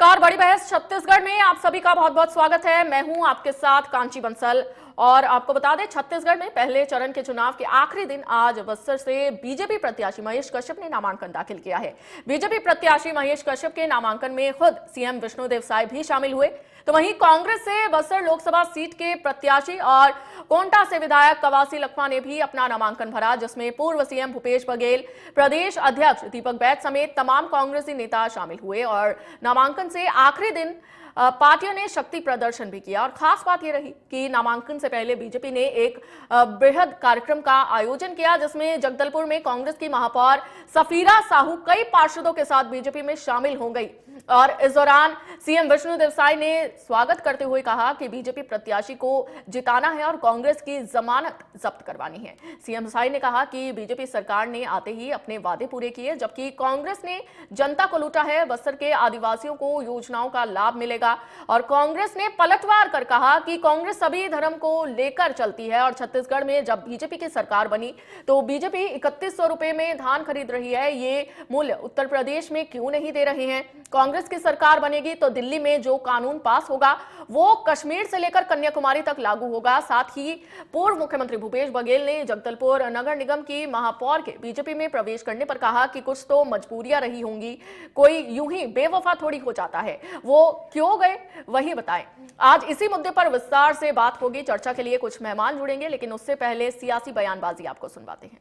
नमस्कार। बड़ी बहस छत्तीसगढ़ में आप सभी का बहुत बहुत स्वागत है। मैं हूं आपके साथ कांची बंसल और आपको बता दें छत्तीसगढ़ में पहले चरण के चुनाव के आखिरी दिन आज बस्तर से बीजेपी प्रत्याशी महेश कश्यप ने नामांकन दाखिल किया है। बीजेपी प्रत्याशी महेश कश्यप के नामांकन में खुद सीएम विष्णुदेव साय भी शामिल हुए। तो वहीं कांग्रेस से बस्तर लोकसभा सीट के प्रत्याशी और कोंटा से विधायक कवासी लखमा ने भी अपना नामांकन भरा, जिसमें पूर्व सीएम भूपेश बघेल, प्रदेश अध्यक्ष दीपक बैज समेत तमाम कांग्रेसी नेता शामिल हुए। और नामांकन से आखिरी दिन पार्टियों ने शक्ति प्रदर्शन भी किया। और खास बात यह रही कि नामांकन से पहले बीजेपी ने एक बृहद कार्यक्रम का आयोजन किया, जिसमें जगदलपुर में कांग्रेस की महापौर सफीरा साहू कई पार्षदों के साथ बीजेपी में शामिल हो गई। और इस दौरान सीएम विष्णुदेव साय ने स्वागत करते हुए कहा कि बीजेपी प्रत्याशी को जिताना है और कांग्रेस की जमानत जब्त करवानी है। सीएम साय ने कहा कि बीजेपी सरकार ने आते ही अपने वादे पूरे किए, जबकि कांग्रेस ने जनता को लूटा है। बस्तर के आदिवासियों को योजनाओं का लाभ मिलेगा। और कांग्रेस ने पलटवार कर कहा कि कांग्रेस सभी धर्म को लेकर चलती है और छत्तीसगढ़ में जब बीजेपी की सरकार बनी तो बीजेपी 3100 रुपए में धान खरीद रही है। ये मूल्य उत्तर प्रदेश में क्यों नहीं दे रहे हैं? कांग्रेस की सरकार बनेगी तो दिल्ली में जो कानून पास होगा वो कश्मीर से लेकर कन्याकुमारी तक लागू होगा। साथ ही पूर्व मुख्यमंत्री भूपेश बघेल ने जगदलपुर नगर निगम की महापौर के बीजेपी में प्रवेश करने पर कहा कि कुछ तो मजबूरियां रही होंगी, कोई यूं ही बेवफा थोड़ी हो जाता है, वो क्यों गए वही बताएं। आज इसी मुद्दे पर विस्तार से बात होगी। चर्चा के लिए कुछ मेहमान जुड़ेंगे, लेकिन उससे पहले सियासी बयानबाजी आपको सुनवाते हैं।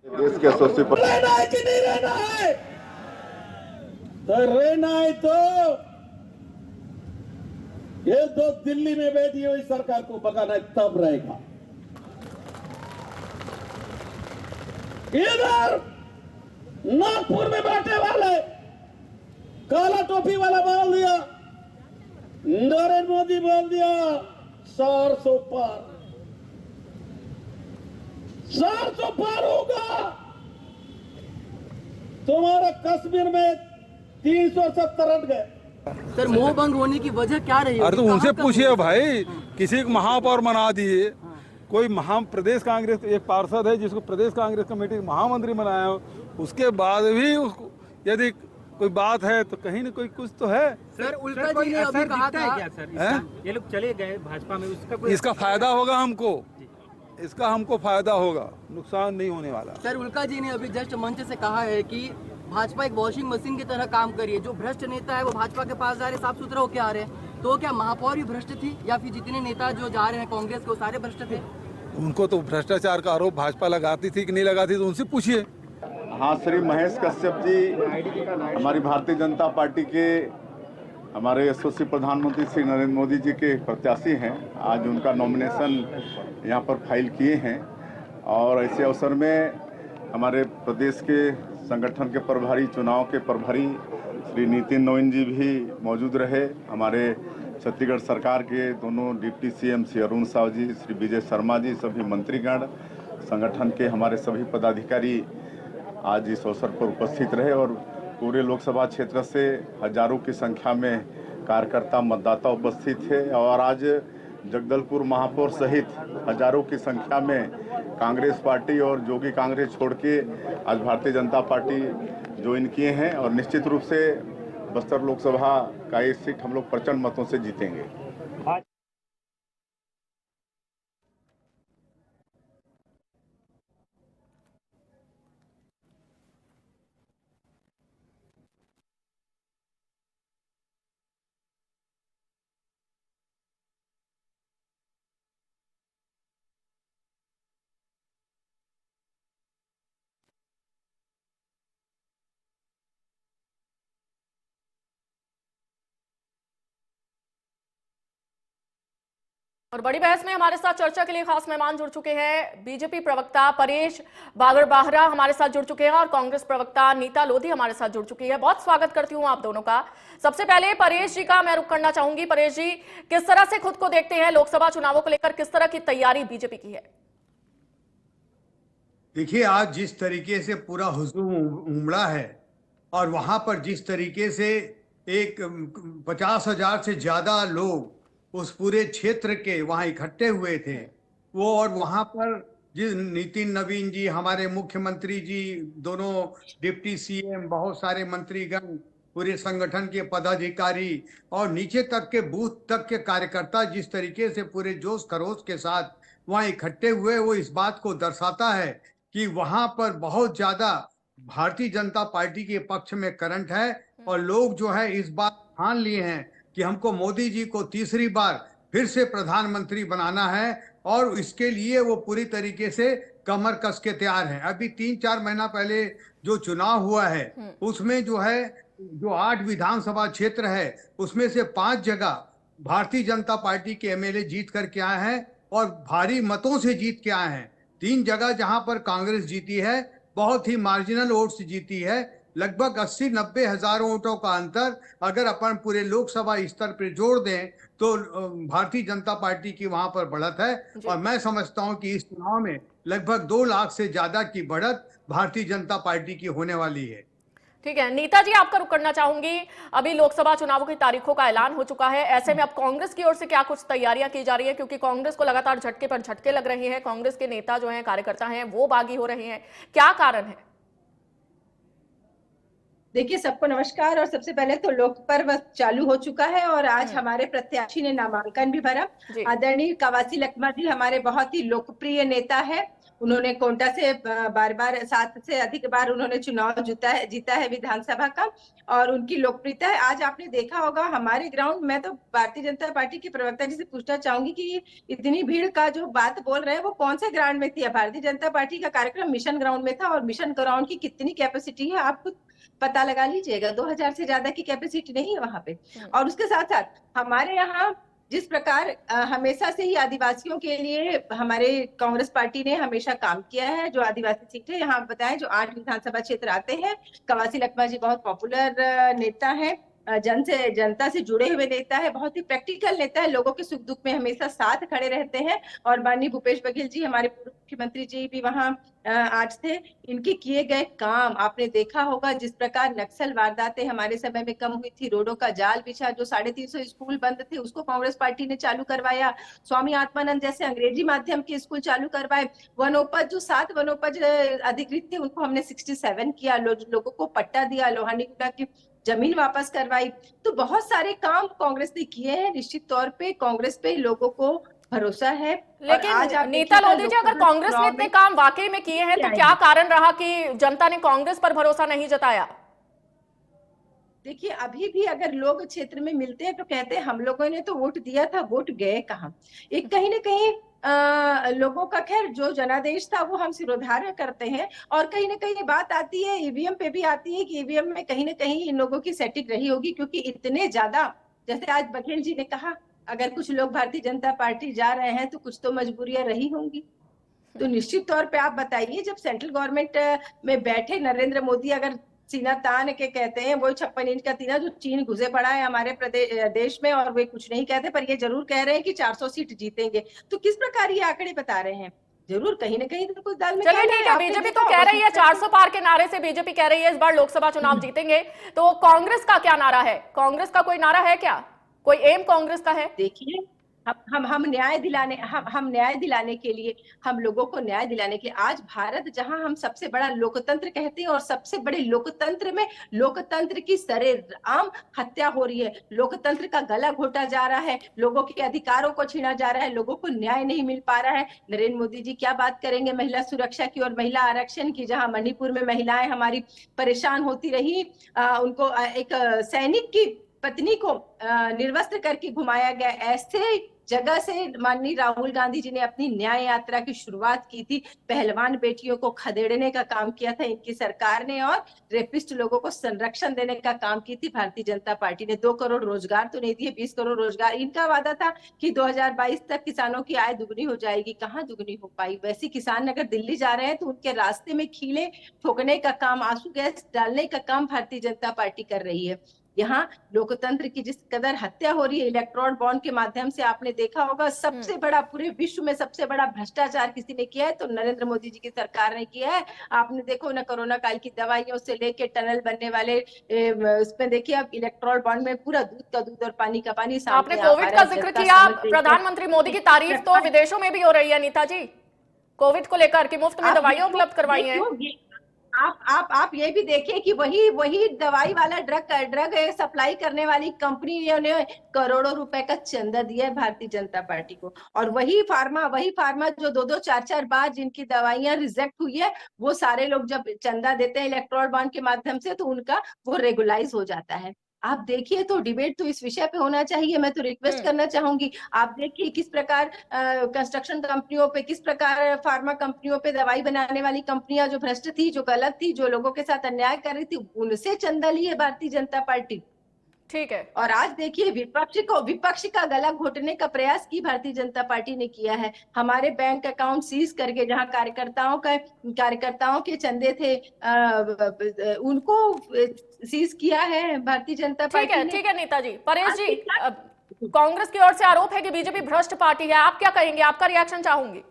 देश के यशस्वी रहना है कि नहीं रहना है? तो रहना है तो ये तो दिल्ली में बैठी हुई सरकार को भगाना तब रहेगा। इधर नागपुर में बैठे वाले काला टोपी वाला बोल दिया, नरेंद्र मोदी बोल दिया 400 पार, 400 पार होगा। तुम्हारा कश्मीर में 370 रट गए। सर, मोह भंग होने की वजह क्या रही? अरे तो उनसे पूछिए भाई, किसी को महापौर बना दिए, कोई प्रदेश कांग्रेस एक पार्षद है जिसको प्रदेश कांग्रेस कमेटी महामंत्री बनाया हो, उसके बाद भी उसको यदि कोई बात है तो कहीं ना कोई कुछ तो है। सर, उल्का जी ने अभी कहा था क्या सर ये लोग चले गए भाजपा में, उसका कोई इसका फायदा होगा हमको, इसका हमको फायदा होगा, नुकसान नहीं होने वाला। सर, उल्का जी ने अभी जस्ट मंच से कहा है कि भाजपा एक वॉशिंग मशीन की तरह काम करिए, जो भ्रष्ट नेता है वो भाजपा के पास जा रहे, साफ सुथरा होके आ रहे हैं। तो क्या महापौर ही भ्रष्ट थी या फिर जितने नेता जो जा रहे हैं कांग्रेस के वो सारे भ्रष्ट थे? उनको तो भ्रष्टाचार का आरोप भाजपा लगाती थी कि नहीं लगाती, तो उनसे पूछिए। हाँ, श्री महेश कश्यप जी हमारी भारतीय जनता पार्टी के हमारे यशस्वी प्रधानमंत्री श्री नरेंद्र मोदी जी के प्रत्याशी हैं। आज उनका नॉमिनेशन यहाँ पर फाइल किए हैं और ऐसे अवसर में हमारे प्रदेश के संगठन के प्रभारी, चुनाव के प्रभारी श्री नितिन नवीन जी भी मौजूद रहे। हमारे छत्तीसगढ़ सरकार के दोनों डिप्टी सीएम श्री अरुण साव जी, श्री विजय शर्मा जी, सभी मंत्रीगण, संगठन के हमारे सभी पदाधिकारी आज इस अवसर पर उपस्थित रहे और पूरे लोकसभा क्षेत्र से हजारों की संख्या में कार्यकर्ता, मतदाता उपस्थित थे। और आज जगदलपुर महापौर सहित हजारों की संख्या में कांग्रेस पार्टी और जोगी कांग्रेस छोड़ के आज भारतीय जनता पार्टी ज्वाइन किए हैं और निश्चित रूप से बस्तर लोकसभा का एक सीट हम लोग प्रचंड मतों से जीतेंगे। और बड़ी बहस में हमारे साथ चर्चा के लिए खास मेहमान जुड़ चुके हैं। बीजेपी प्रवक्ता परेश बागड़बाहरा हमारे साथ जुड़ चुके हैं और कांग्रेस प्रवक्ता नीता लोधी हमारे साथ जुड़ चुकी है। बहुत स्वागत करती हूं आप दोनों का। सबसे पहले परेश जी का मैं रुख करना चाहूंगी। परेश जी, किस तरह से खुद को देखते हैं? लोकसभा चुनावों को लेकर किस तरह की तैयारी बीजेपी की है? देखिए, आज जिस तरीके से पूरा हुजूम उमड़ा है और वहां पर जिस तरीके से एक 50,000 से ज्यादा लोग उस पूरे क्षेत्र के वहां इकट्ठे हुए थे, वो और वहां पर जिस नितिन नवीन जी, हमारे मुख्यमंत्री जी, दोनों डिप्टी सीएम, बहुत सारे मंत्रीगण, पूरे संगठन के पदाधिकारी और नीचे तक के बूथ तक के कार्यकर्ता जिस तरीके से पूरे जोश खरोश के साथ वहां इकट्ठे हुए, वो इस बात को दर्शाता है कि वहां पर बहुत ज्यादा भारतीय जनता पार्टी के पक्ष में करंट है और लोग जो है इस बात ठान लिए हैं कि हमको मोदी जी को तीसरी बार फिर से प्रधानमंत्री बनाना है और इसके लिए वो पूरी तरीके से कमर कस के तैयार हैं। अभी 3-4 महीना पहले जो चुनाव हुआ है उसमें जो है जो 8 विधानसभा क्षेत्र है उसमें से 5 जगह भारतीय जनता पार्टी के एमएलए जीत करके आए हैं और भारी मतों से जीत के आए हैं। 3 जगह जहां पर कांग्रेस जीती है बहुत ही मार्जिनल वोट से जीती है, लगभग 80-90 हजार वोटों का अंतर अगर अपन पूरे लोकसभा स्तर पर जोड़ दें तो भारतीय जनता पार्टी की वहां पर बढ़त है और मैं समझता हूं कि इस चुनाव में लगभग 2 लाख से ज्यादा की बढ़त भारतीय जनता पार्टी की होने वाली है। ठीक है नीता जी, आपका रुख करना चाहूंगी। अभी लोकसभा चुनावों की तारीखों का ऐलान हो चुका है, ऐसे में अब कांग्रेस की ओर से क्या कुछ तैयारियां की जा रही है, क्योंकि कांग्रेस को लगातार झटके पर झटके लग रहे हैं, कांग्रेस के नेता जो हैं, कार्यकर्ता हैं, वो बागी हो रहे हैं, क्या कारण है? देखिए, सबको नमस्कार। और सबसे पहले तो लोक पर्व चालू हो चुका है और आज हमारे प्रत्याशी ने नामांकन भी भरा। आदरणीय कवासी लखमा जी हमारे बहुत ही लोकप्रिय नेता है। उन्होंने कोंटा से बार 7 से अधिक बार उन्होंने चुनाव जीता है विधानसभा का और उनकी लोकप्रियता है। आज आपने देखा होगा हमारे ग्राउंड, मैं तो भारतीय जनता पार्टी के प्रवक्ता जी से पूछना चाहूंगी कि इतनी भीड़ का जो बात बोल रहे हैं वो कौन से ग्राउंड में थी? भारतीय जनता पार्टी का कार्यक्रम मिशन ग्राउंड में था और मिशन ग्राउंड की कितनी कैपेसिटी है आप खुद पता लगा लीजिएगा, 2000 से ज्यादा की कैपेसिटी नहीं है वहां पे। और उसके साथ साथ हमारे यहाँ जिस प्रकार हमेशा से ही आदिवासियों के लिए हमारे कांग्रेस पार्टी ने हमेशा काम किया है, जो आदिवासी सीट है यहाँ बताएं जो 8 विधानसभा क्षेत्र आते हैं, कवासी लखमा जी बहुत पॉपुलर नेता है, जनता से जुड़े हुए नेता है, बहुत ही प्रैक्टिकल नेता है, लोगों के सुख दुख में हमेशा साथ खड़े रहते हैं। और माननीय भूपेश बघेल जी हमारे पूर्व मुख्यमंत्री जी भी वहां आज थे। इनके किए गए काम आपने देखा होगा, जिस प्रकार नक्सल वारदातें हमारे समय में कम हुई थी, रोडों का जाल बिछा, जो 350 स्कूल बंद थे उसको कांग्रेस पार्टी ने चालू करवाया, स्वामी आत्मानंद जैसे अंग्रेजी माध्यम के स्कूल चालू करवाए, वनोपज जो 7 वनोपज अधिकृत थे उनको हमने 67 किया, लोगों को पट्टा दिया, लोहानी गुड़ा की जमीन वापस करवाई। तो बहुत सारे काम कांग्रेस ने किए हैं। निश्चित तौर पे कांग्रेस पे लोगों को भरोसा है। लेकिन आज नीता लोधी जी, अगर कांग्रेस ने इतने काम वाकई में किए हैं तो क्या कारण रहा कि जनता ने कांग्रेस पर भरोसा नहीं जताया? देखिए, अभी भी अगर लोग क्षेत्र में मिलते हैं तो कहते हैं हम लोगों ने तो वोट दिया था, वोट गए कहाँ? एक कहीं ना कहीं लोगों का, खैर जो जनादेश था वो हम सिरोधार्य करते हैं और कहीं ना कहीं ये बात आती है, ईवीएम पे भी आती है कि ईवीएम में कहीं ना कहीं इन लोगों की सेटिंग रही होगी, क्योंकि इतने ज्यादा, जैसे आज बघेल जी ने कहा, अगर कुछ लोग भारतीय जनता पार्टी जा रहे हैं तो कुछ तो मजबूरियां रही होंगी। तो निश्चित तौर पे आप बताइए, जब सेंट्रल गवर्नमेंट में बैठे नरेंद्र मोदी अगर सीना तान के कहते हैं, वो 56 इंच का सीना जो चीन घुसे पड़ा है हमारे देश में, और वे कुछ नहीं कहते पर ये जरूर कह रहे हैं कि 400 सीट जीतेंगे, तो किस प्रकार ये आंकड़े बता रहे हैं? जरूर कहीं ना कहीं तो कुछ दाल में। चलिए ठीक है, बीजेपी तो कह रही है 400 पार के नारे से बीजेपी कह रही है इस बार लोकसभा चुनाव जीतेंगे, तो कांग्रेस का क्या नारा है? कांग्रेस का कोई नारा है क्या? कोई एम कांग्रेस का है? देखिए, हम न्याय दिलाने, हम न्याय दिलाने के लिए, हम लोगों को न्याय दिलाने के लिए, आज भारत जहां हम सबसे बड़ा लोकतंत्र कहते हैं और सबसे बड़े लोकतंत्र में लोकतंत्र की सरेआम हत्या हो रही है, लोकतंत्र का गला घोटा जा रहा है, लोगों के अधिकारों को छीना जा रहा है, लोगों को न्याय नहीं मिल पा रहा है। नरेंद्र मोदी जी क्या बात करेंगे महिला सुरक्षा की और महिला आरक्षण की, जहां मणिपुर में महिलाएं हमारी परेशान होती रही, उनको एक सैनिक की पत्नी को निर्वस्त्र करके घुमाया गया, ऐसे जगह से माननीय राहुल गांधी जी ने अपनी न्याय यात्रा की शुरुआत की थी। पहलवान बेटियों को खदेड़ने का काम किया था इनकी सरकार ने और रेपिस्ट लोगों को संरक्षण देने का काम की थी भारतीय जनता पार्टी ने। 2 करोड़ रोजगार तो नहीं दिए, 20 करोड़ रोजगार। इनका वादा था कि 2022 तक किसानों की आय दुगनी हो जाएगी, कहाँ दुगनी हो पाई? वैसे किसान अगर दिल्ली जा रहे हैं तो उनके रास्ते में खीले ठोकने का काम, आंसू गैस डालने का काम भारतीय जनता पार्टी कर रही है। यहाँ लोकतंत्र की जिस कदर हत्या हो रही है इलेक्ट्रॉन बॉन्ड के माध्यम से, आपने देखा होगा सबसे बड़ा, पूरे विश्व में सबसे बड़ा भ्रष्टाचार किसी ने किया है तो नरेंद्र मोदी जी की सरकार ने किया है। आपने देखो ना, कोरोना काल की दवाइयों से लेके टनल बनने वाले उसमें देखिए, अब इलेक्ट्रॉन बॉन्ड में पूरा दूध का दूध और पानी का पानी। आपने कोविड का जिक्र किया, प्रधानमंत्री मोदी की तारीफ तो विदेशों में भी हो रही है नीता जी, कोविड को लेकर कि मुफ्त में दवाइयां उपलब्ध करवाई हैं। आप ये भी देखिए कि वही दवाई वाला ड्रग सप्लाई करने वाली कंपनी ने करोड़ों रुपए का चंदा दिया है भारतीय जनता पार्टी को, और वही फार्मा जो 2-2, 4-4 बार जिनकी दवाइयां रिजेक्ट हुई है, वो सारे लोग जब चंदा देते हैं इलेक्ट्रोल बॉन्ड के माध्यम से, तो उनका वो रेगुलाइज हो जाता है। आप देखिए, तो डिबेट तो इस विषय पे होना चाहिए। मैं तो रिक्वेस्ट करना चाहूंगी, आप देखिए किस प्रकार कंस्ट्रक्शन कंपनियों पे, किस प्रकार फार्मा कंपनियों पे, दवाई बनाने वाली कंपनियां जो भ्रष्ट थी, जो गलत थी, जो लोगों के साथ अन्याय कर रही थी, उनसे चंदा लिए भारतीय जनता पार्टी। ठीक है। और आज देखिए विपक्ष का गला घोटने का प्रयास की भारतीय जनता पार्टी ने किया है। हमारे बैंक अकाउंट सीज करके, जहां कार्यकर्ताओं के चंदे थे, उनको सीज किया है भारतीय जनता पार्टी ने। ठीक है नेताजी। परेश जी, कांग्रेस की ओर से आरोप है कि बीजेपी भ्रष्ट पार्टी है, आप क्या कहेंगे? आपका रिएक्शन चाहूंगी।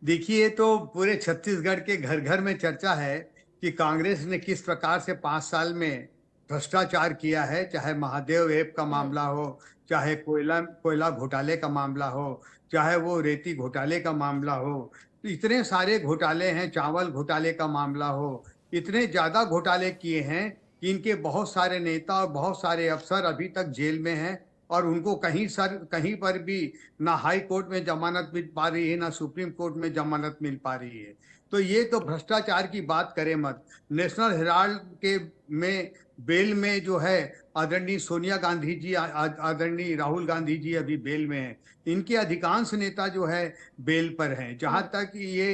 देखिए, तो पूरे छत्तीसगढ़ के घर घर में चर्चा है कि कांग्रेस ने किस प्रकार से 5 साल में भ्रष्टाचार किया है, चाहे महादेव ऐप का मामला हो, चाहे कोयला घोटाले का मामला हो, चाहे वो रेती घोटाले का मामला हो, इतने सारे घोटाले हैं, चावल घोटाले का मामला हो, इतने ज्यादा घोटाले किए हैं कि इनके बहुत सारे नेता और बहुत सारे अफसर अभी तक जेल में हैं, और उनको कहीं पर भी ना हाई कोर्ट में जमानत मिल पा रही है, ना सुप्रीम कोर्ट में जमानत मिल पा रही है। तो ये तो भ्रष्टाचार की बात करें मत। नेशनल हेराल्ड के में बेल में जो है आदरणीय सोनिया गांधी जी, आदरणीय राहुल गांधी जी अभी बेल में हैं। इनके अधिकांश नेता जो है बेल पर हैं। जहां तक ये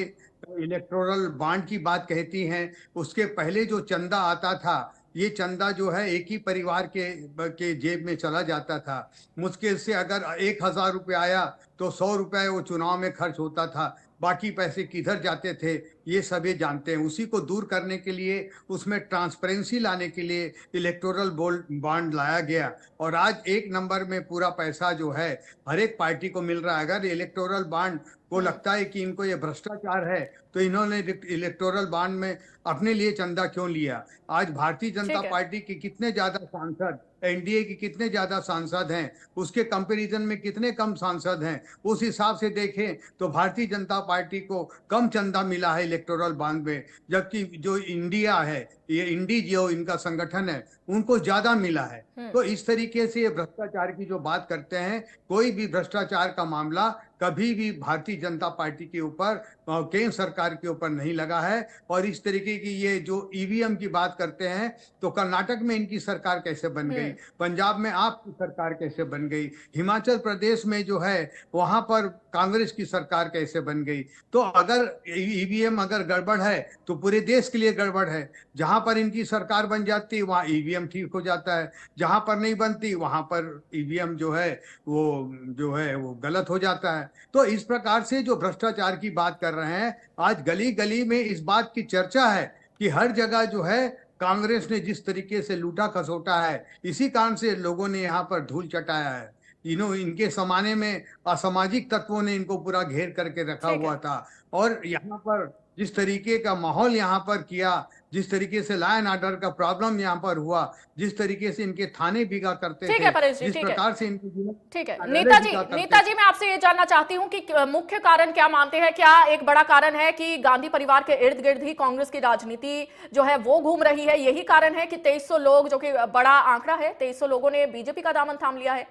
इलेक्टोरल बॉन्ड की बात कहती हैं, उसके पहले जो चंदा आता था, ये चंदा जो है एक ही परिवार के जेब में चला जाता था। मुश्किल से अगर 1000 रुपये आया तो 100 रुपये वो चुनाव में खर्च होता था, बाकी पैसे किधर जाते थे ये सभी जानते हैं। उसी को दूर करने के लिए, उसमें ट्रांसपेरेंसी लाने के लिए इलेक्टोरल बॉन्ड लाया गया, और आज 1 नंबर में पूरा पैसा जो है हर एक पार्टी को मिल रहा है। अगर इलेक्टोरल बॉन्ड को लगता है कि इनको ये भ्रष्टाचार है, तो इन्होंने इलेक्टोरल बॉन्ड में अपने लिए चंदा क्यों लिया? आज भारतीय जनता पार्टी के कितने ज्यादा सांसद, एनडीए की कितने ज्यादा सांसद हैं, उसके कंपैरिजन में कितने कम सांसद हैं, उस हिसाब से देखें तो भारतीय जनता पार्टी को कम चंदा मिला है इलेक्टोरल बॉन्ड में, जबकि जो इंडिया है, ये इंडी जो इनका संगठन है, उनको ज्यादा मिला है। तो इस तरीके से ये भ्रष्टाचार की जो बात करते हैं, कोई भी भ्रष्टाचार का मामला कभी भी भारतीय जनता पार्टी के ऊपर, केंद्र सरकार के ऊपर नहीं लगा है। और इस तरीके की ये जो ईवीएम की बात करते हैं, तो कर्नाटक में इनकी सरकार कैसे बन गई, पंजाब में आपकी सरकार कैसे बन गई, हिमाचल प्रदेश में जो है वहां पर कांग्रेस की सरकार कैसे बन गई। तो अगर ईवीएम अगर गड़बड़ है तो पूरे देश के लिए गड़बड़ है। जहां पर इनकी सरकार बन जाती है वहां ईवीएम ठीक हो जाता है, जहां पर नहीं बनती वहां पर ईवीएम जो है वो गलत हो जाता है। तो इस प्रकार से जो भ्रष्टाचार की बात कर रहे हैं, आज गली गली में इस बात की चर्चा है कि हर जगह जो है कांग्रेस ने जिस तरीके से लूटा खसोटा है, इसी कारण से लोगों ने यहाँ पर धूल चटाया है। इनके जमाने में असामाजिक तत्वों ने इनको पूरा घेर करके रखा हुआ था, और यहाँ पर जिस तरीके का माहौल यहाँ पर किया, जिस तरीके से लॉ एंड ऑर्डर का प्रॉब्लम यहाँ पर हुआ, जिस तरीके से इनके थाने बिगा करते थे, जिस प्रकार से इनकी, ठीक है नेताजी, मैं आपसे ये जानना चाहती हूँ कि मुख्य कारण क्या मानते हैं? क्या एक बड़ा कारण है कि गांधी परिवार के इर्द गिर्द ही कांग्रेस की राजनीति जो है वो घूम रही है? यही कारण है कि 2300 लोग, जो कि बड़ा आंकड़ा है, 2300 लोगों ने बीजेपी का दामन थाम लिया है?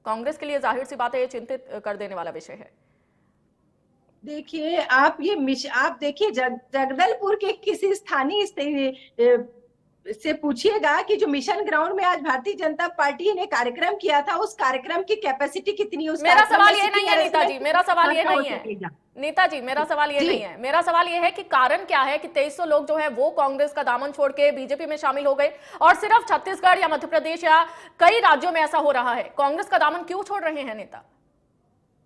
कांग्रेस के लिए जाहिर सी बात है ये चिंतित कर देने वाला विषय है। देखिए, आप देखिए जगदलपुर के किसी स्थानीय से पूछिएगा कि जो मिशन ग्राउंड में आज भारतीय जनता पार्टी ने कार्यक्रम किया था, उस कार्यक्रम की कैपेसिटी कितनी? मेरा सवाल ये नहीं है नेताजी, मेरा सवाल ये नहीं है नेताजी, मेरा सवाल ये नहीं है। मेरा सवाल ये है कि कारण क्या है कि 2300 लोग जो है वो कांग्रेस का दामन छोड़ के बीजेपी में शामिल हो गए, और सिर्फ छत्तीसगढ़ या मध्य प्रदेश या कई राज्यों में ऐसा हो रहा है। कांग्रेस का दामन क्यों छोड़ रहे हैं नेता?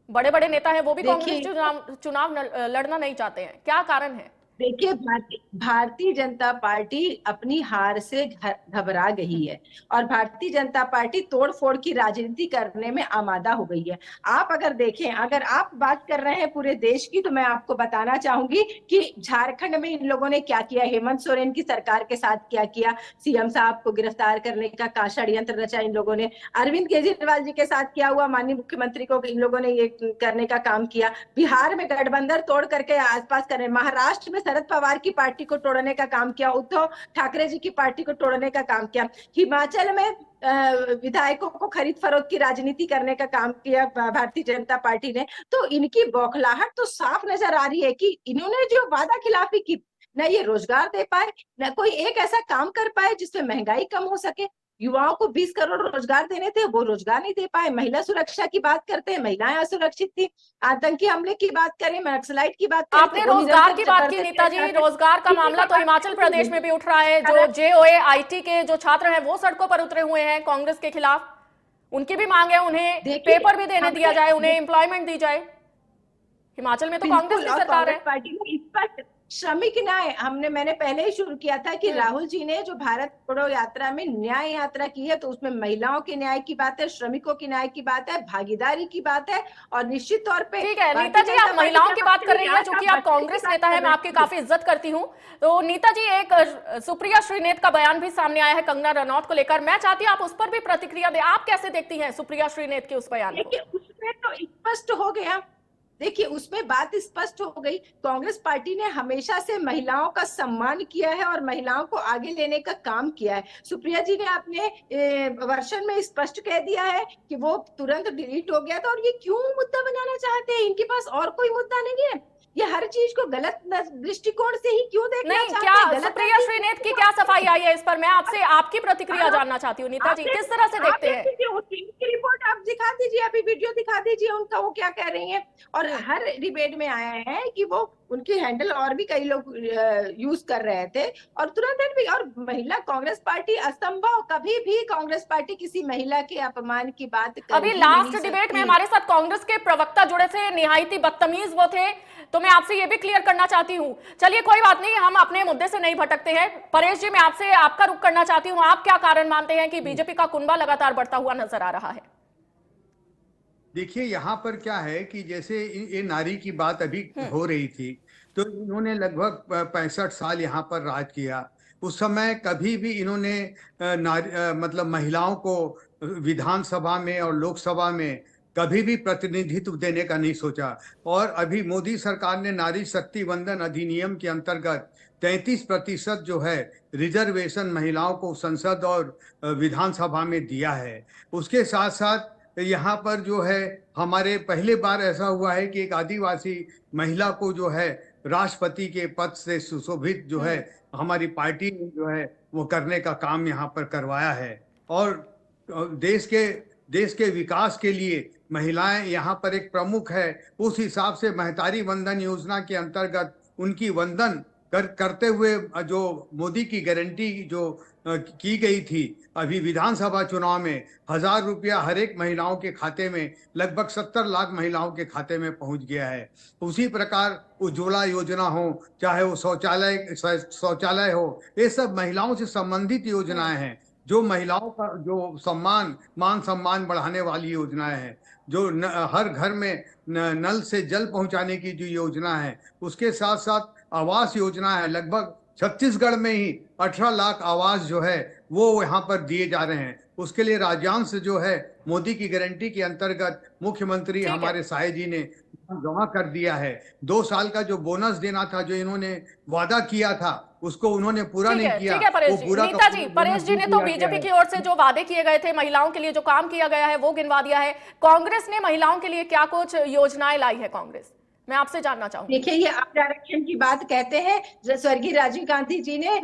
बड़े बड़े नेता हैं वो भी कांग्रेस चुनाव लड़ना नहीं चाहते हैं, क्या कारण है? देखिए, भारतीय जनता पार्टी अपनी हार से घबरा गई है और भारतीय जनता पार्टी तोड़ फोड़ की राजनीति करने में आमादा हो गई है। आप अगर देखें, अगर आप बात कर रहे हैं पूरे देश की, तो मैं आपको बताना चाहूंगी कि झारखंड में इन लोगों ने क्या किया, हेमंत सोरेन की सरकार के साथ क्या किया, सीएम साहब को गिरफ्तार करने का षड्यंत्र रचा इन लोगों ने। अरविंद केजरीवाल जी के साथ क्या हुआ, माननीय मुख्यमंत्री को इन लोगों ने ये करने का काम किया। बिहार में गठबंधन तोड़ करके आसपास करने, महाराष्ट्र में शरद पवार की पार्टी को तोड़ने का काम किया, उद्धव ठाकरे जी की पार्टी को तोड़ने का काम किया, हिमाचल में विधायकों को खरीद फरोख्त की राजनीति करने का काम किया भारतीय जनता पार्टी ने। तो इनकी बौखलाहट तो साफ नजर आ रही है कि इन्होंने जो वादा खिलाफी की, न ये रोजगार दे पाए, न कोई एक ऐसा काम कर पाए जिसमें महंगाई कम हो सके। युवाओं को 20 करोड़ रोजगार देने थे, वो रोजगार नहीं दे पाए। महिला सुरक्षा की बात करते हैं, महिलाएं असुरक्षित थी। आतंकी हमले की बात करें, नक्सलाइट की बात करें, आपने रोजगार की बात की नेताजी, रोजगार का मामला तो हिमाचल प्रदेश में भी उठ रहा है। जो JOA IT के जो छात्र हैं वो सड़कों पर उतरे हुए हैं कांग्रेस के खिलाफ। उनकी भी मांग है उन्हें पेपर भी देने दिया जाए, उन्हें एम्प्लॉयमेंट दी जाए। हिमाचल में तो कांग्रेस की सरकार है। पार्टी में इस पर श्रमिक न्याय मैंने पहले ही शुरू किया था कि राहुल जी ने जो भारत जोड़ो यात्रा में न्याय यात्रा की है, तो उसमें महिलाओं के न्याय की बात है, श्रमिकों के न्याय की बात है, भागीदारी की बात है, और निश्चित तौर पे ठीक है नीता जी, आप महिलाओं की बात कर रही हैं, चूंकि आप कांग्रेस नेता है, मैं आपकी काफी इज्जत करती हूँ। तो नीता जी, एक सुप्रिया श्रीनेत का बयान भी सामने आया है कंगना रनौत को लेकर, मैं चाहती हूँ आप उस पर भी प्रतिक्रिया दें। आप कैसे देखती हैं सुप्रिया श्रीनेत के उस बयान को? उसमें तो स्पष्ट हो गया, देखिए उसमें बात स्पष्ट हो गई। कांग्रेस पार्टी ने हमेशा से महिलाओं का सम्मान किया है और महिलाओं को आगे लेने का काम किया है। सुप्रिया जी ने अपने वर्षन में स्पष्ट कह दिया है कि वो तुरंत डिलीट हो गया था, और ये क्यों मुद्दा बनाना चाहते हैं? इनके पास और कोई मुद्दा नहीं है, ये हर चीज को गलत दृष्टिकोण से ही क्यों देखना चाहते हैं? क्या सुप्रिया श्रीनेत की क्या सफाई आई है इस पर? मैं आपसे आपकी प्रतिक्रिया जानना चाहती हूँ नीता जी, किस तरह से देखते हैं? उनकी रिपोर्ट आप दिखा दीजिए, अभी वीडियो दिखा दीजिए उनका, वो क्या कह रही हैं। और हर डिबेट में आया है कि वो उनकी हैंडल और भी कई लोग यूज कर रहे थे, और तुरंत भी। और महिला कांग्रेस पार्टी असंभव, कभी भी कांग्रेस पार्टी किसी महिला के अपमान की बात अभी लास्ट डिबेट में हमारे साथ कांग्रेस के प्रवक्ता जुड़े थे, निहायती बदतमीज वो थे, तो मैं आपसे ये भी क्लियर करना चाहती हूँ। चलिए कोई बात नहीं, हम अपने मुद्दे से नहीं भटकते हैं। परेश जी, मैं आपसे आपका रुख करना चाहती हूँ, आप क्या कारण मानते हैं कि बीजेपी का कुनबा लगातार बढ़ता हुआ नजर आ रहा है? देखिए, यहाँ पर क्या है कि जैसे ये नारी की बात अभी हो रही थी, तो इन्होंने लगभग 65 साल यहाँ पर राज किया। उस समय कभी भी इन्होंने मतलब महिलाओं को विधानसभा में और लोकसभा में कभी भी प्रतिनिधित्व देने का नहीं सोचा। और अभी मोदी सरकार ने नारी शक्ति वंदन अधिनियम के अंतर्गत 33% जो है रिजर्वेशन महिलाओं को संसद और विधानसभा में दिया है। उसके साथ साथ यहाँ पर जो है हमारे पहले बार ऐसा हुआ है कि एक आदिवासी महिला को जो है राष्ट्रपति के पद से सुशोभित जो है हमारी पार्टी ने जो है वो करने का काम यहाँ पर करवाया है। और देश के विकास के लिए महिलाएं यहाँ पर एक प्रमुख है। उस हिसाब से महतारी वंदन योजना के अंतर्गत उनकी वंदन करते हुए जो मोदी की गारंटी जो की गई थी, अभी विधानसभा चुनाव में 1000 रुपया हर एक महिलाओं के खाते में लगभग 70 लाख महिलाओं के खाते में पहुंच गया है। उसी प्रकार उज्ज्वला योजना हो, चाहे वो शौचालय हो, ये सब महिलाओं से संबंधित योजनाएं हैं, जो महिलाओं का जो मान सम्मान बढ़ाने वाली योजनाएं हैं। जो हर घर में नल से जल पहुंचाने की जो योजना है, उसके साथ साथ आवास योजना है। लगभग छत्तीसगढ़ में ही 18 लाख आवास जो है वो यहाँ पर दिए जा रहे हैं। उसके लिए राज्यांश जो है मोदी की गारंटी के अंतर्गत मुख्यमंत्री हमारे साय जी ने जमा कर दिया है। 2 साल का जो बोनस देना था, जो इन्होंने वादा किया था, उसको उन्होंने पूरा नहीं किया। ठीक है परेश जी। नीता जी, परेश जी ने तो बीजेपी की ओर से जो वादे किए गए थे, महिलाओं के लिए जो काम किया गया है वो गिनवा दिया है। कांग्रेस ने महिलाओं के लिए क्या कुछ योजनाएं लाई है कांग्रेस, मैं आपसे जानना चाहूंगी। देखिए, ये आप आरक्षण की बात कहते हैं, स्वर्गीय राजीव गांधी जी ने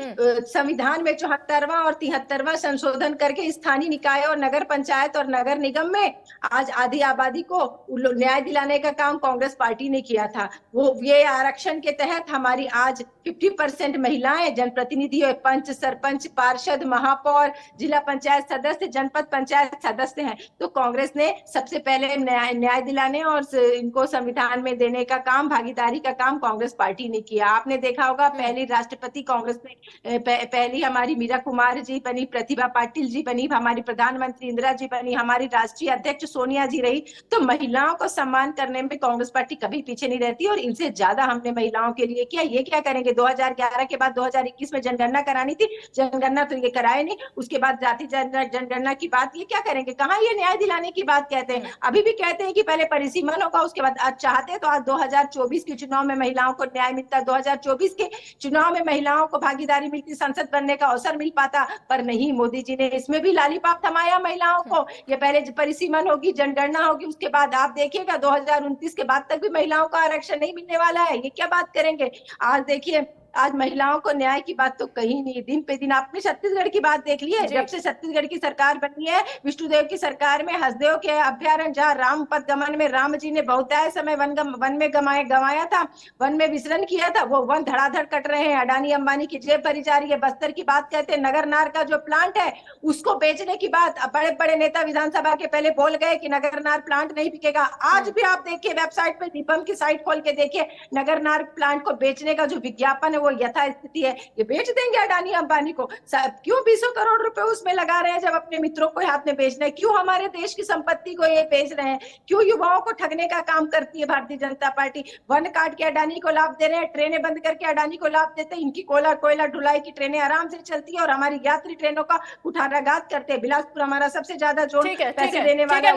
संविधान में 74वां और 73वां संशोधन करके स्थानीय निकाय और नगर पंचायत और नगर निगम में आज आधी आबादी को न्याय दिलाने का काम कांग्रेस पार्टी ने किया था। वो ये आरक्षण के तहत हमारी आज 50% महिलाएं जनप्रतिनिधि, पंच, सरपंच, पार्षद, महापौर, जिला पंचायत सदस्य, जनपद पंचायत सदस्य हैं। तो कांग्रेस ने सबसे पहले न्याय दिलाने और इनको संविधान में देने का का काम, भागीदारी का काम कांग्रेस पार्टी ने किया। आपने देखा होगा पहली राष्ट्रपति कांग्रेस में पहली हमारी मीरा कुमार जी बनी, प्रतिभा पाटिल जी बनी, हमारी प्रधानमंत्री इंदिरा जी बनी, हमारी राष्ट्रीय अध्यक्ष सोनिया जी रही। तो महिलाओं को सम्मान करने में कांग्रेस पार्टी कभी पीछे नहीं रहती और इनसे ज्यादा हमने महिलाओं के लिए किया। ये क्या करेंगे? 2011 के बाद 2021 में जनगणना करानी थी, जनगणना तो ये कराए नहीं। उसके बाद जाति जनगणना की बात ये क्या करेंगे? कहाँ ये न्याय दिलाने की बात कहते हैं? अभी भी कहते हैं कि पहले परिसीमन होगा, उसके बाद आज चाहते तो आज 2024 के चुनाव में महिलाओं को न्याय मिलता, 2024 के चुनाव में महिलाओं को भागीदारी मिलती, संसद बनने का अवसर मिल पाता, पर नहीं, मोदी जी ने इसमें भी लालीपाप थमाया महिलाओं को। ये पहले परिसीमन होगी, जनगणना होगी, उसके बाद आप देखिएगा 2029 के बाद तक भी महिलाओं का आरक्षण नहीं मिलने वाला है। ये क्या बात करेंगे? आज देखिए, आज महिलाओं को न्याय की बात तो कहीं नहीं। दिन पे दिन आपने छत्तीसगढ़ की बात देख ली है। जब से छत्तीसगढ़ की सरकार बनी है, विष्णुदेव की सरकार में हसदेव के अभ्यारण्य जहाँ राम पथ गमन में राम जी ने बहुतायत समय वन में गंवाया था, वन में विचरण किया था, वो वन धड़ाधड़ कट रहे हैं। अडानी अंबानी की जेब भरी जा रही है। बस्तर की बात कहते हैं, नगरनार का जो प्लांट है उसको बेचने की बात बड़े बड़े नेता विधानसभा के पहले बोल गए कि नगरनार प्लांट नहीं बिकेगा। आज भी आप देखिए वेबसाइट पे, दीपम की साइट खोल के देखिए, नगरनार प्लांट को बेचने का जो विज्ञापन है वो यथास्थिति है। ये बेच देंगे अडानी अंबानी को। क्यों 20 करोड़ रुपए उसमें लगा रहे हैं जब अपने मित्रों को हाथ में बेचना है? क्यों हमारे देश की संपत्ति को ये बेच रहे हैं? क्यों युवाओं को ठगने का काम करती है भारतीय जनता पार्टी? वन काट के अडानी को लाभ दे रहे हैं, ट्रेनें बंद करके अडानी को लाभ देते हैं। इनकी कोयला ढुलाई की ट्रेनें आराम से चलती है और हमारी यात्री ट्रेनों का कुठाराघात करते हैं। बिलासपुर हमारा सबसे ज्यादा जोड़ पैसे देने वाला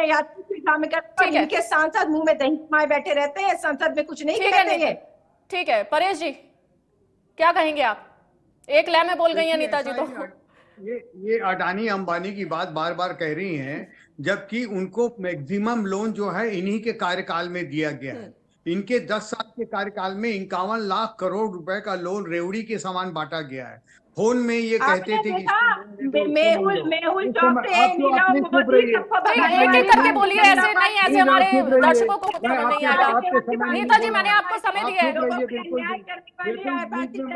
यात्री, इनके सांसद मुंह में दही जमाए बैठे रहते हैं, संसद में कुछ नहीं कहते हैं। ठीक है परेश जी, क्या कहेंगे आप? एक लय में बोल गई है नीता जी तो। ये अडानी अंबानी की बात बार बार कह रही हैं, जबकि उनको मैक्सिमम लोन जो है इन्हीं के कार्यकाल में दिया गया है। इनके 10 साल के कार्यकाल में 51 लाख करोड़ रुपए का लोन रेवड़ी के समान बांटा गया है। फोन में ये कहते थे कि एक एक करके बोलिए, ऐसे नहीं, ऐसे हमारे दर्शकों को समझ नहीं आएगा। नीता जी, मैंने आपको समय दिया है,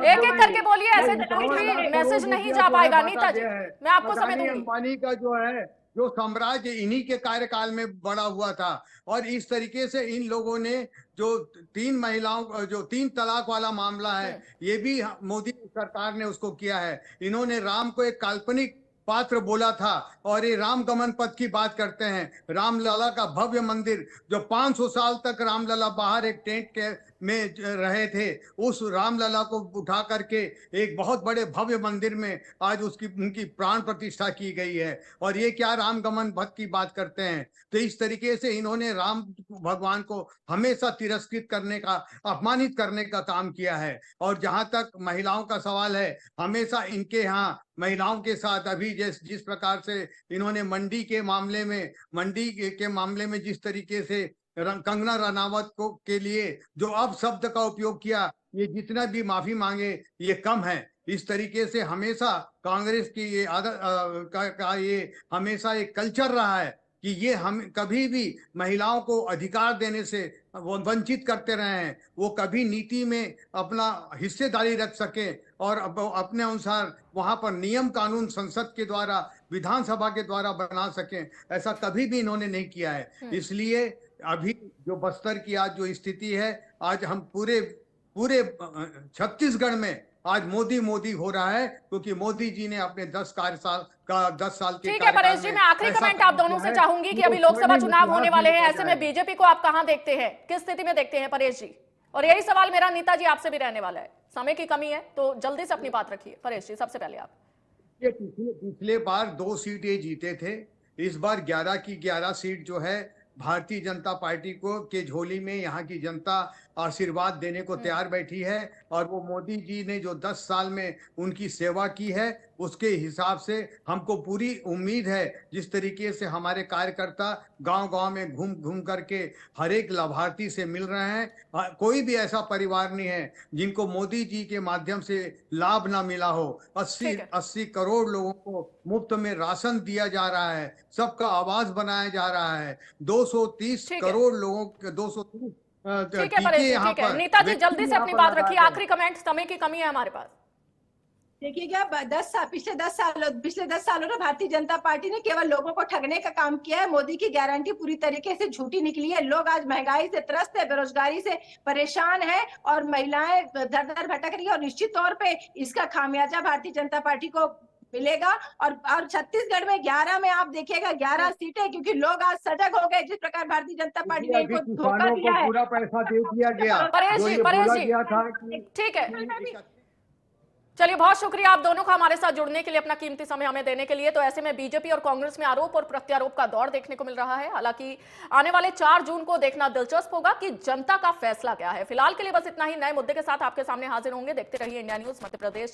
एक एक करके बोलिए, ऐसे कोई भी मैसेज नहीं जा पाएगा। नीता जी, मैं आपको समय दूंगी। अंबानी का जो साम्राज्य इन्हीं के कार्यकाल में बड़ा हुआ था, और इस तरीके से इन लोगों ने जो 3 महिलाओं, जो 3 तलाक वाला मामला है, ये भी मोदी सरकार ने उसको किया है। इन्होंने राम को एक काल्पनिक पात्र बोला था, और ये राम गमन पथ की बात करते हैं। रामलला का भव्य मंदिर, जो 500 साल तक रामलला बाहर एक टेंट के में रहे थे, उस रामलला को उठा करके एक बहुत बड़े भव्य मंदिर में आज उनकी प्राण प्रतिष्ठा की गई है। और ये क्या राम गमन पथ की बात करते हैं? तो इस तरीके से इन्होंने राम भगवान को हमेशा तिरस्कृत करने का, अपमानित करने का काम किया है। और जहां तक महिलाओं का सवाल है, हमेशा इनके यहाँ महिलाओं के साथ अभी जिस प्रकार से इन्होंने मंडी के मामले में जिस तरीके से कंगना रनावत को के लिए जो अपशब्द का उपयोग किया, ये जितना भी माफी मांगे ये कम है। इस तरीके से हमेशा कांग्रेस की ये आदत का ये हमेशा एक कल्चर रहा है कि ये हम कभी भी महिलाओं को अधिकार देने से वो वंचित करते रहे हैं। वो कभी नीति में अपना हिस्सेदारी रख सके और अपने अनुसार वहां पर नियम कानून संसद के द्वारा, विधानसभा के द्वारा बना सके, ऐसा कभी भी इन्होंने नहीं किया है। इसलिए अभी जो बस्तर की आज जो स्थिति है, आज हम पूरे छत्तीसगढ़ में आज मोदी हो रहा है, क्योंकि मोदी जी ने अपने 10 साल के। ठीक है परेश जी, मैं आखिरी कमेंट आप दोनों से चाहूंगी कि अभी लोकसभा चुनाव होने वाले हैं, ऐसे में बीजेपी को आप कहां देखते हैं, किस स्थिति में देखते हैं परेश जी? और यही सवाल मेरा नीता जी आपसे भी रहने वाला है। समय की कमी है तो जल्दी से अपनी बात रखिए। परेश जी, सबसे पहले आप। पिछले बार 2 सीटें जीते थे, इस बार 11 की 11 सीट जो है भारतीय जनता पार्टी को के झोली में यहाँ की जनता आशीर्वाद देने को तैयार बैठी है। और वो मोदी जी ने जो 10 साल में उनकी सेवा की है, उसके हिसाब से हमको पूरी उम्मीद है, जिस तरीके से हमारे कार्यकर्ता गांव-गांव में घूम करके हर एक लाभार्थी से मिल रहे हैं। कोई भी ऐसा परिवार नहीं है जिनको मोदी जी के माध्यम से लाभ ना मिला हो। 80 करोड़ लोगों को मुफ्त में राशन दिया जा रहा है, सबका आवास बनाया जा रहा है। 230 करोड़ लोगों के 230 ठीक है परेश जी, ठीक है। नीता जी, जल्दी से अपनी बात रखिए, आखिरी कमेंट, समय की कमी है हमारे पास। देखिएगा पिछले 10 सालों में भारतीय जनता पार्टी ने केवल लोगों को ठगने का काम किया है। मोदी की गारंटी पूरी तरीके से झूठी निकली है। लोग आज महंगाई से त्रस्त है, बेरोजगारी से परेशान है और महिलाएं दर दर भटक रही है, और निश्चित तौर पे इसका खामियाजा भारतीय जनता पार्टी को मिलेगा। और छत्तीसगढ़ में 11 में आप देखिएगा 11 सीटें, क्योंकि लोग आज सजग हो गए जिस प्रकार भारतीय जनता पार्टी ने इनको धोखा दिया है। पूरा पैसा दे दिया गया। परेश जी ठीक है, चलिए बहुत शुक्रिया आप दोनों का हमारे साथ जुड़ने के लिए, अपना कीमती समय हमें देने के लिए। तो ऐसे में बीजेपी और कांग्रेस में आरोप और प्रत्यारोप का दौर देखने को मिल रहा है। हालांकि आने वाले 4 जून को देखना दिलचस्प होगा कि जनता का फैसला क्या है। फिलहाल के लिए बस इतना ही। नए मुद्दे के साथ आपके सामने हाजिर होंगे। देखते रहिए इंडिया न्यूज मध्य प्रदेश।